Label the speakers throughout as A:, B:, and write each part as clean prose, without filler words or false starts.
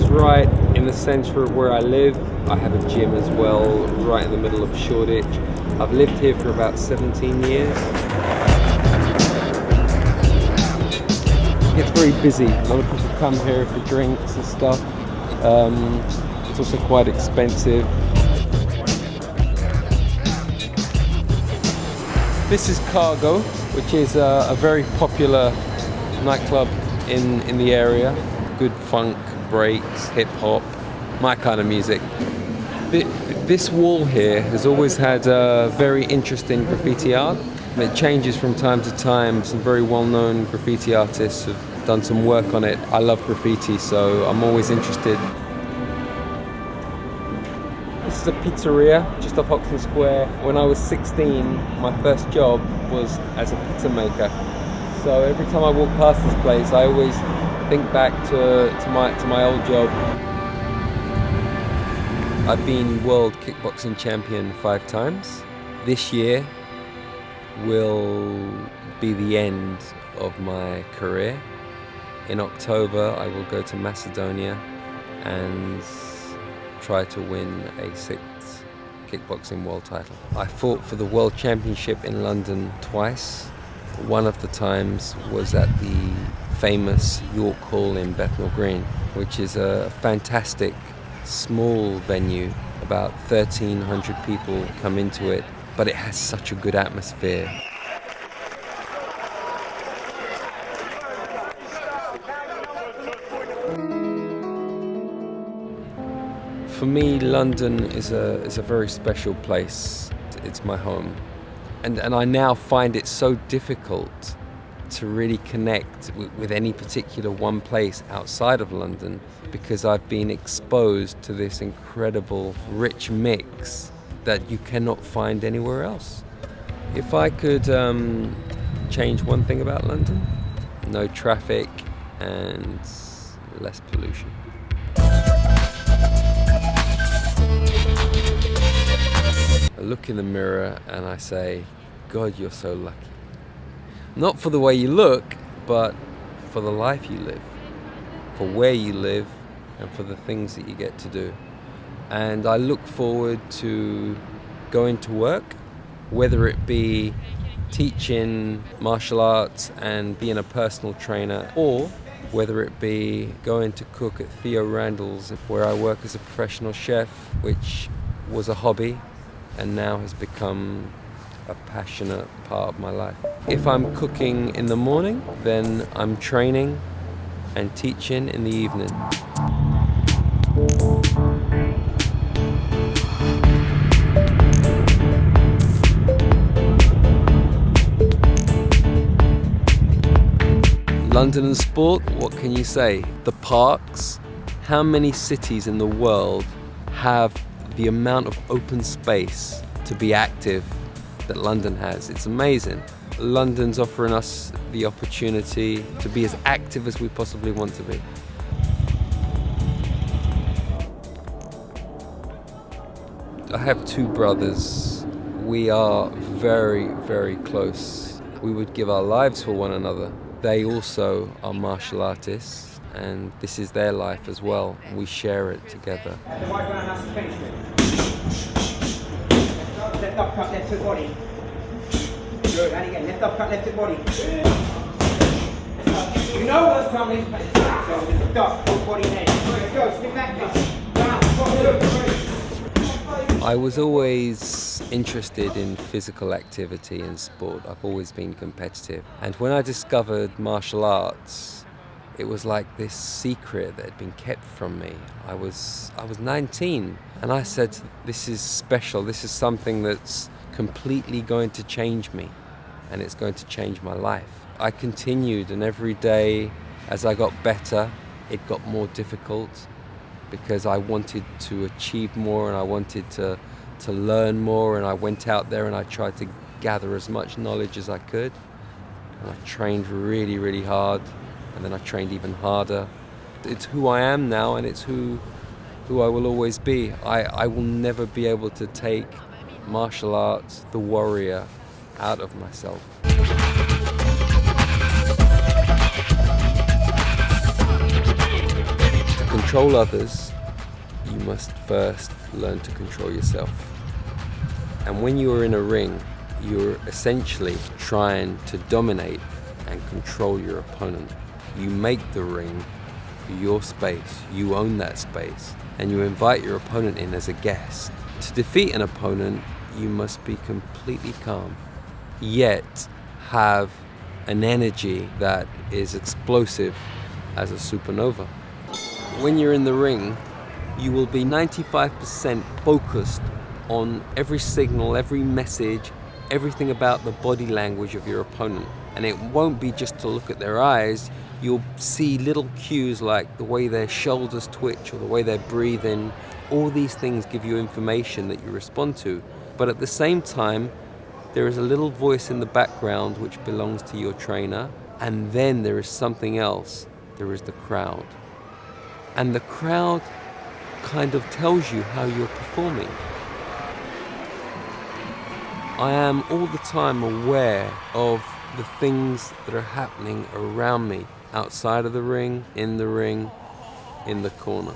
A: Right in the centre of where I live. I have a gym as well, right in the middle of Shoreditch. I've lived here for about 17 years. It's very busy. A lot of people come here for drinks and stuff. It's also quite expensive. This is Cargo, which is a very popular nightclub in the area. Good funk, breaks, hip hop, my kind of music. This wall here has always had very interesting graffiti art. It changes from time to time. Some very well-known graffiti artists have done some work on it. I love graffiti, so I'm always interested. This is a pizzeria just off Hoxton Square. When I was 16, my first job was as a pizza maker. So every time I walk past this place, I always think back to my old job. I've been world kickboxing champion 5 times. This year will be the end of my career. In October, I will go to Macedonia and try to win a 6th kickboxing world title. I fought for the world championship in London twice. One of the times was at the famous York Hall in Bethnal Green, which is a fantastic small venue. About 1,300 people come into it, but it has such a good atmosphere. For me, London is a very special place. It's my home. And I now find it so difficult to really connect with any particular one place outside of London, because I've been exposed to this incredible rich mix that you cannot find anywhere else. If I could change one thing about London, no traffic and less pollution. I look in the mirror and I say, God, you're so lucky. Not for the way you look, but for the life you live, for where you live, and for the things that you get to do. And I look forward to going to work, whether it be teaching martial arts and being a personal trainer, or whether it be going to cook at Theo Randall's, where I work as a professional chef, which was a hobby and now has become a passionate part of my life. If I'm cooking in the morning, then I'm training and teaching in the evening. London and sport, what can you say? The parks. How many cities in the world have the amount of open space to be active that London has? It's amazing. London's offering us the opportunity to be as active as we possibly want to be. I have 2 brothers. We are very, very close. We would give our lives for one another. They also are martial artists, and this is their life as well. We share it together.
B: Left uppercut, left to body. Good, and again, left uppercut, left to body. You know what's coming, but it's back. So just duck, full body neck. Let's go, spin back this.
A: I was always interested in physical activity and sport. I've always been competitive. And when I discovered martial arts, it was like this secret that had been kept from me. I was 19, and I said, this is special. This is something that's completely going to change me, and it's going to change my life. I continued, and every day As I got better, it got more difficult because I wanted to achieve more and I wanted to learn more, and I went out there and I tried to gather as much knowledge as I could. And I trained really, really hard, and then I trained even harder. It's who I am now, and it's who I will always be. I will never be able to take martial arts, the warrior, out of myself. To control others, you must first learn to control yourself. And when you are in a ring, you're essentially trying to dominate and control your opponent. You make the ring your space, you own that space, and you invite your opponent in as a guest. To defeat an opponent, you must be completely calm, yet have an energy that is explosive as a supernova. When you're in the ring, you will be 95% focused on every signal, every message, everything about the body language of your opponent. And it won't be just to look at their eyes. You'll see little cues like the way their shoulders twitch or the way they're breathing. All these things give you information that you respond to. But at the same time, there is a little voice in the background which belongs to your trainer. And then there is something else. There is the crowd. And the crowd kind of tells you how you're performing. I am all the time aware of the things that are happening around me, outside of the ring, in the corner.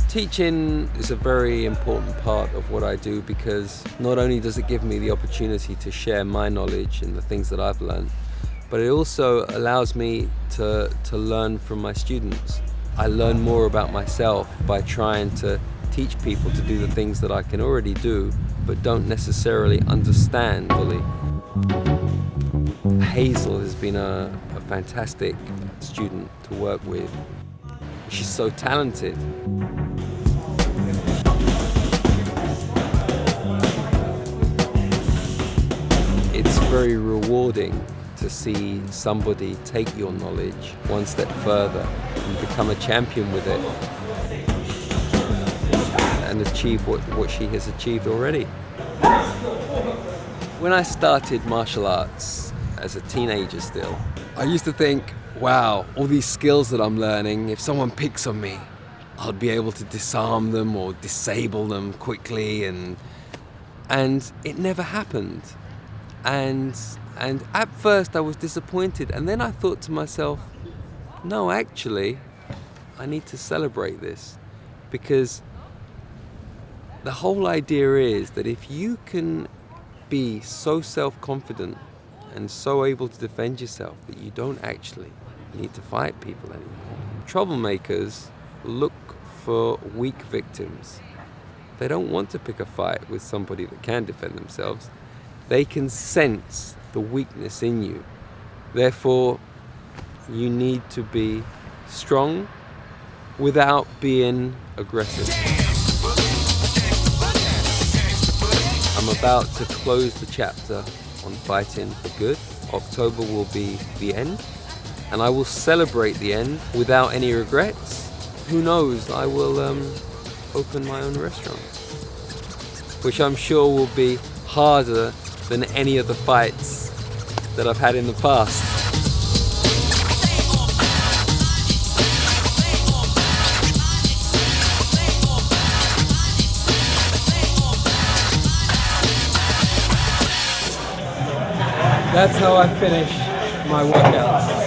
A: Teaching is a very important part of what I do because not only does it give me the opportunity to share my knowledge and the things that I've learned, but it also allows me to learn from my students. I learn more about myself by trying to teach people to do the things that I can already do, but don't necessarily understand fully. Hazel has been a fantastic student to work with. She's so talented. It's very rewarding to see somebody take your knowledge one step further and become a champion with it and achieve what she has achieved already. When I started martial arts as a teenager still, I used to think, wow, all these skills that I'm learning, if someone picks on me, I'll be able to disarm them or disable them quickly, and it never happened. And at first I was disappointed, and then I thought to myself, no, actually, I need to celebrate this, because the whole idea is that if you can be so self-confident and so able to defend yourself that you don't actually need to fight people anymore. Troublemakers look for weak victims. They don't want to pick a fight with somebody that can defend themselves. They can sense the weakness in you. Therefore, you need to be strong without being aggressive. I'm about to close the chapter on fighting for good. October will be the end, and I will celebrate the end without any regrets. Who knows, I will open my own restaurant, which I'm sure will be harder than any of the fights that I've had in the past. That's how I finish my workouts.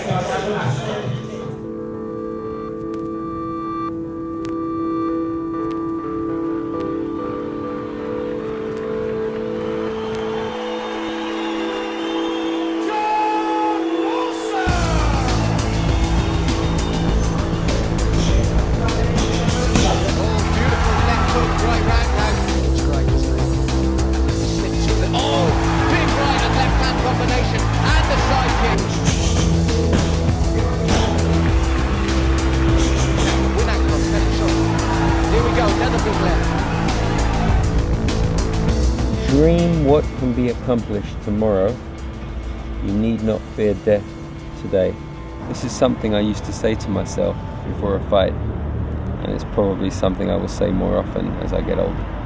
A: Dream what can be accomplished tomorrow You need not fear death today. This is something I used to say to myself before a fight, and it's probably something I will say more often as I get older.